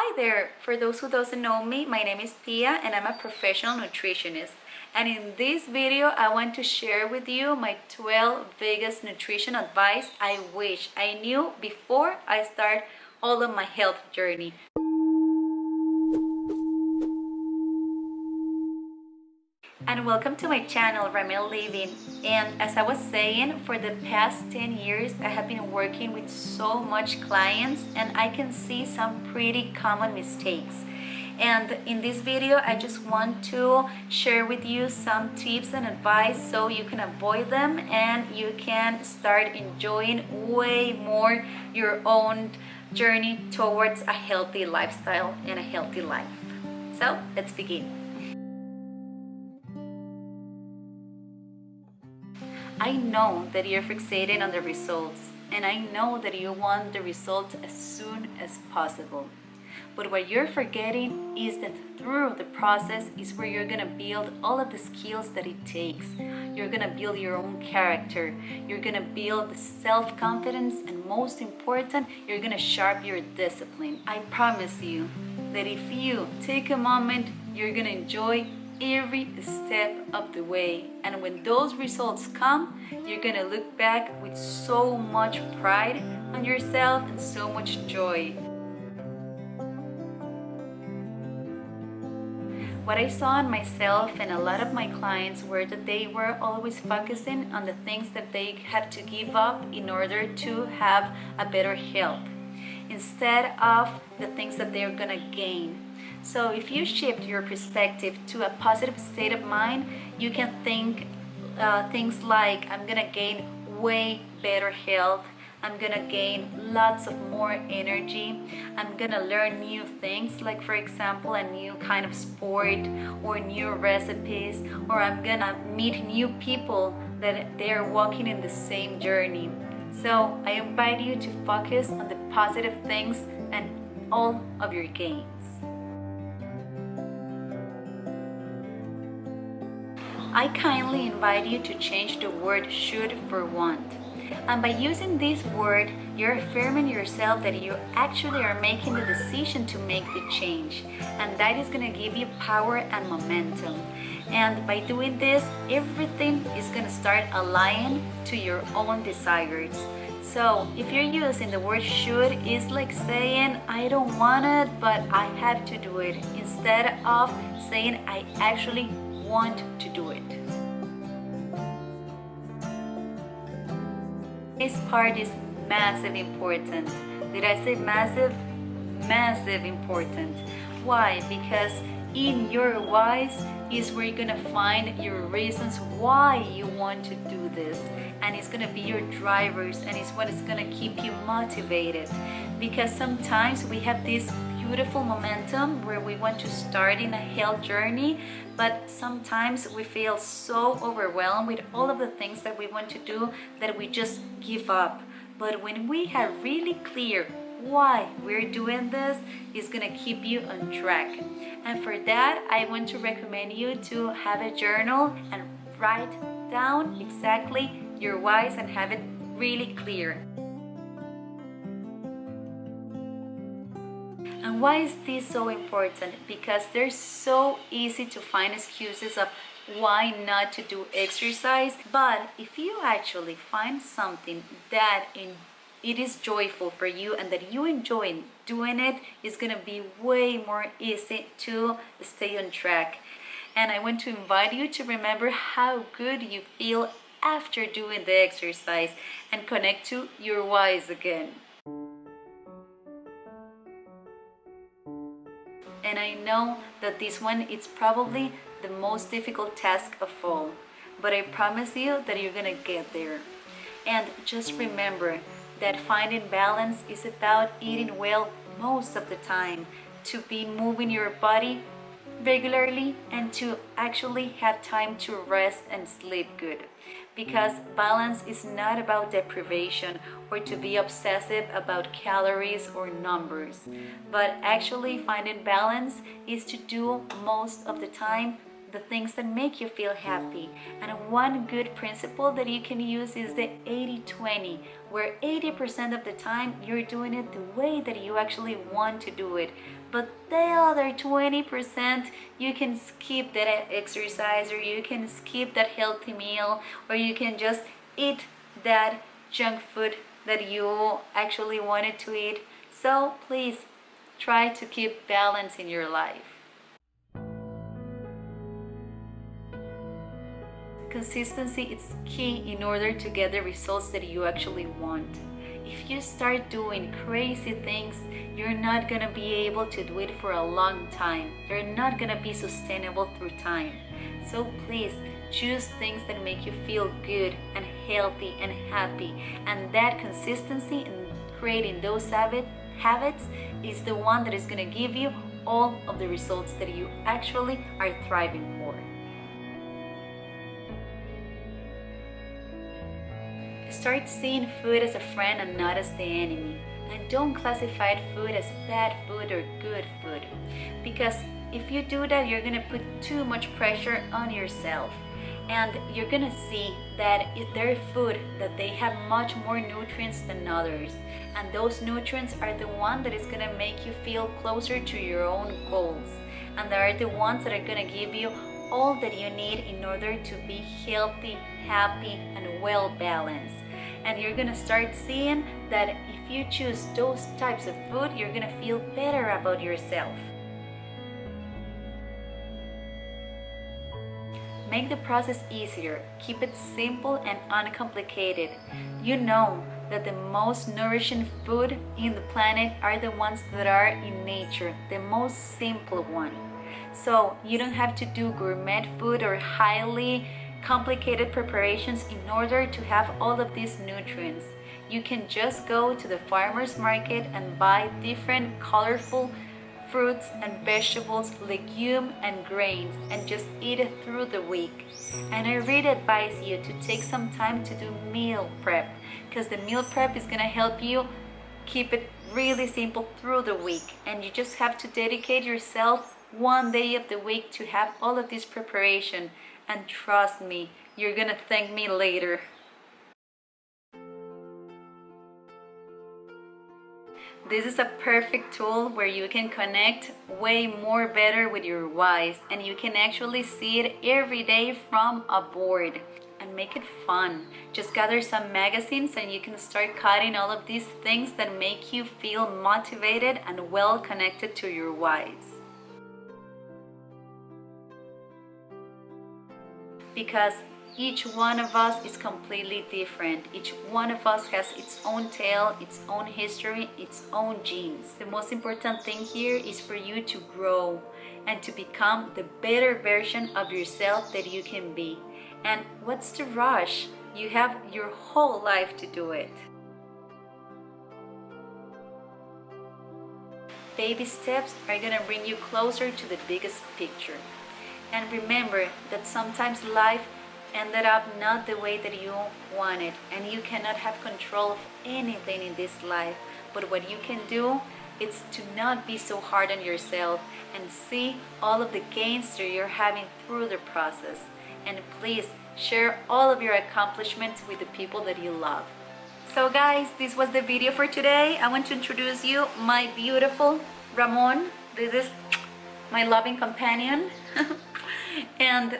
Hi there! For those who doesn't know me, my name is Pia and I'm a professional nutritionist. And in this video, I want to share with you my 12 biggest nutrition advice I wish I knew before I start all of my health journey. And welcome to my channel, Ramel Living. And as I was saying, for the past 10 years, I have been working with so much clients and I can see some pretty common mistakes. And in this video, I just want to share with you some tips and advice so you can avoid them and you can start enjoying way more your own journey towards a healthy lifestyle and a healthy life. So let's begin. I know that you're fixated on the results, and I know that you want the results as soon as possible. But what you're forgetting is that through the process is where you're gonna build all of the skills that it takes. You're gonna build your own character, you're gonna build self-confidence, and most important, you're gonna sharpen your discipline. I promise you that if you take a moment, you're gonna enjoy every step of the way, and when those results come, you're gonna look back with so much pride on yourself and so much joy. What I saw in myself and a lot of my clients were that they were always focusing on the things that they had to give up in order to have a better health, instead of the things that they're gonna gain. So if you shift your perspective to a positive state of mind, you can think things like, I'm gonna gain way better health, I'm gonna gain lots of more energy, I'm gonna learn new things, like for example a new kind of sport or new recipes, or I'm gonna meet new people that they're walking in the same journey. So I invite you to focus on the positive things and all of your gains. I kindly invite you to change the word should for want. And by using this word, you're affirming yourself that you actually are making the decision to make the change. And that is going to give you power and momentum. And by doing this, everything is going to start aligning to your own desires. So if you're using the word should, it's like saying, I don't want it, but I have to do it, instead of saying, I actually want to do it. This part is massive important. Did I say massive? Massive important. Why? Because in your whys is where you're gonna find your reasons why you want to do this, and it's gonna be your drivers, and it's what is gonna keep you motivated. Because sometimes we have this beautiful momentum where we want to start in a health journey, but sometimes we feel so overwhelmed with all of the things that we want to do that we just give up. But when we have really clear why we're doing this, it's gonna keep you on track. And for that, I want to recommend you to have a journal and write down exactly your whys and have it really clear. And why is this so important? Because they're so easy to find excuses of why not to do exercise. But if you actually find something that it is joyful for you and that you enjoy doing it, it's gonna be way more easy to stay on track. And I want to invite you to remember how good you feel after doing the exercise and connect to your whys again. And I know that this one is probably the most difficult task of all, but I promise you that you're gonna get there. And just remember that finding balance is about eating well most of the time, to be moving your body regularly, and to actually have time to rest and sleep good. Because balance is not about deprivation or to be obsessive about calories or numbers, but actually finding balance is to do most of the time the things that make you feel happy. And one good principle that you can use is the 80-20, where 80% of the time you're doing it the way that you actually want to do it. But the other 20%, you can skip that exercise, or you can skip that healthy meal, or you can just eat that junk food that you actually wanted to eat. So please try to keep balance in your life. Consistency is key in order to get the results that you actually want. If you start doing crazy things, you're not gonna be able to do it for a long time. You're not gonna be sustainable through time. So please choose things that make you feel good and healthy and happy. And that consistency in creating those habits is the one that is gonna give you all of the results that you actually are thriving for. Start seeing food as a friend and not as the enemy. And don't classify food as bad food or good food. Because if you do that, you're gonna put too much pressure on yourself. And you're gonna see that there are food that they have much more nutrients than others. And those nutrients are the one that is gonna make you feel closer to your own goals. And they are the ones that are gonna give you all that you need in order to be healthy, happy, and well balanced. And you're gonna start seeing that if you choose those types of food, you're gonna feel better about yourself. Make the process easier. Keep it simple and uncomplicated. You know that the most nourishing food in the planet are the ones that are in nature, the most simple one. So you don't have to do gourmet food or highly complicated preparations in order to have all of these nutrients. You can just go to the farmer's market and buy different colorful fruits and vegetables, legumes and grains, and just eat it through the week. And I really advise you to take some time to do meal prep, because the meal prep is gonna help you keep it really simple through the week. And you just have to dedicate yourself one day of the week to have all of this preparation. And trust me, you're gonna thank me later. This is a perfect tool where you can connect way more better with your whys, and you can actually see it every day from a board and make it fun. Just gather some magazines and you can start cutting all of these things that make you feel motivated and well connected to your whys. Because each one of us is completely different. Each one of us has its own tale, its own history, its own genes. The most important thing here is for you to grow and to become the better version of yourself that you can be. And what's the rush? You have your whole life to do it. Baby steps are gonna bring you closer to the biggest picture. And remember that sometimes life ended up not the way that you wanted, and you cannot have control of anything in this life. But what you can do is to not be so hard on yourself and see all of the gains that you're having through the process. And please share all of your accomplishments with the people that you love. So guys, this was the video for today. I want to introduce you my beautiful Ramon. This is my loving companion. And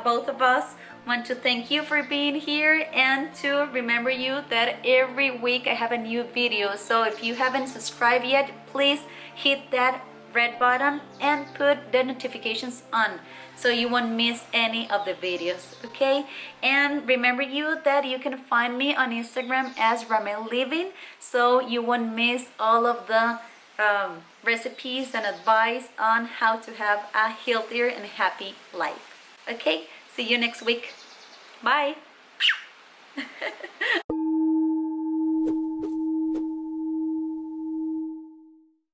both of us want to thank you for being here, and to remember you that every week I have a new video. So if you haven't subscribed yet, please hit that red button and put the notifications on so you won't miss any of the videos, okay? And remember you that you can find me on Instagram as Ramel Living, so you won't miss all of the recipes and advice on how to have a healthier and happy life. Okay, see you next week. Bye.